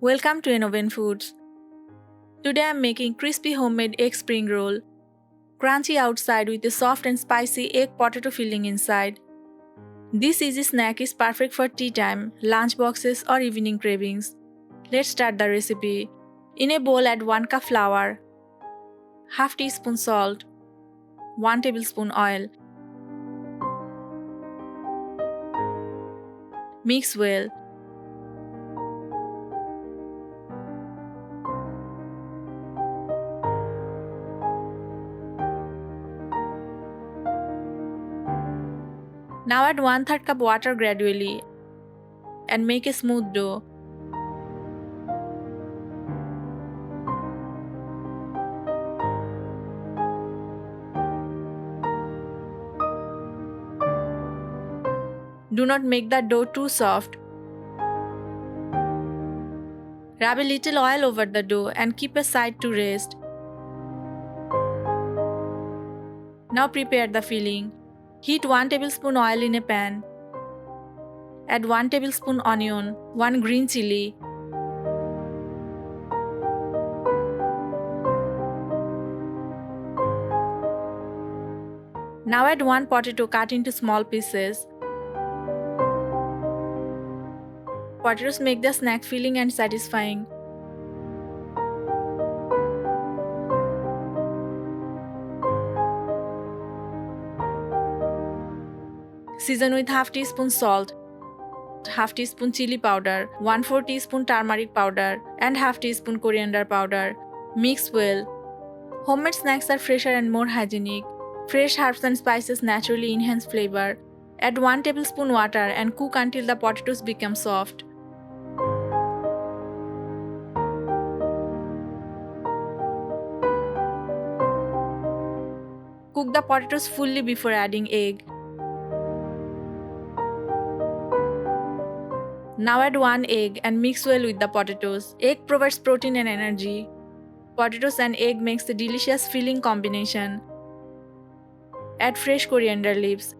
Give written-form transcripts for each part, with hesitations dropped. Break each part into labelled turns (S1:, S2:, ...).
S1: Welcome to Innoven Foods. Today I am making crispy homemade egg spring roll. Crunchy outside with a soft and spicy egg potato filling inside. This easy snack is perfect for tea time, lunch boxes or evening cravings. Let's start the recipe. In a bowl add 1 cup flour, half teaspoon salt, 1 tablespoon oil. Mix well. Now add 1/3 cup water gradually and make a smooth dough. Do not make the dough too soft. Rub a little oil over the dough and keep aside to rest. Now prepare the filling. Heat 1 tablespoon oil in a pan. Add 1 tablespoon onion, 1 green chilli, now add 1 potato cut into small pieces. Potatoes make the snack filling and satisfying. Season with half teaspoon salt, half teaspoon chili powder, 1/4 teaspoon turmeric powder, and half teaspoon coriander powder. Mix well. Homemade snacks are fresher and more hygienic. Fresh herbs and spices naturally enhance flavor. Add 1 tablespoon water and cook until the potatoes become soft. Cook the potatoes fully before adding egg. Now add 1 egg and mix well with the potatoes. Egg provides protein and energy. Potatoes and egg makes a delicious filling combination. Add fresh coriander leaves.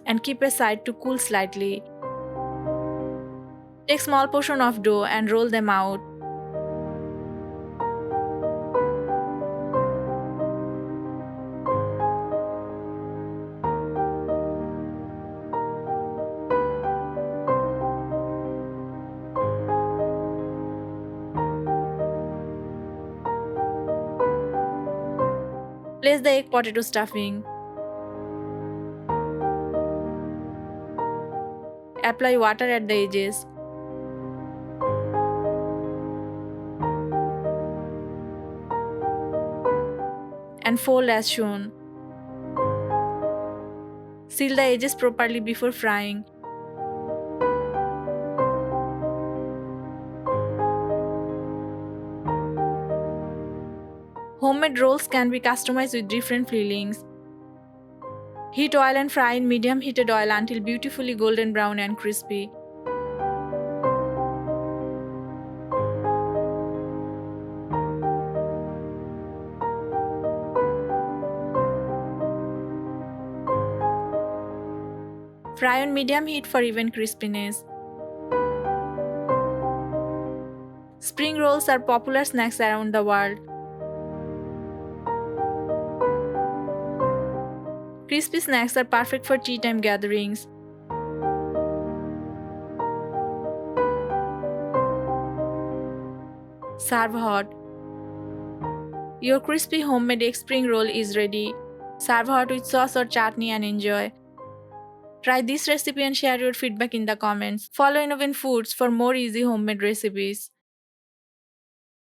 S1: And keep aside to cool slightly. Take small portion of dough and roll them out. Place the egg potato stuffing. Apply water at the edges. And fold as shown. Seal the edges properly before frying. Homemade rolls can be customized with different fillings. Heat oil and fry in medium heated oil until beautifully golden brown and crispy. Fry on medium heat for even crispiness. Spring rolls are popular snacks around the world. Crispy snacks are perfect for tea time gatherings. Serve hot. Your crispy homemade egg spring roll is ready. Serve hot with sauce or chutney and enjoy. Try this recipe and share your feedback in the comments. Follow Innoven Foods for more easy homemade recipes.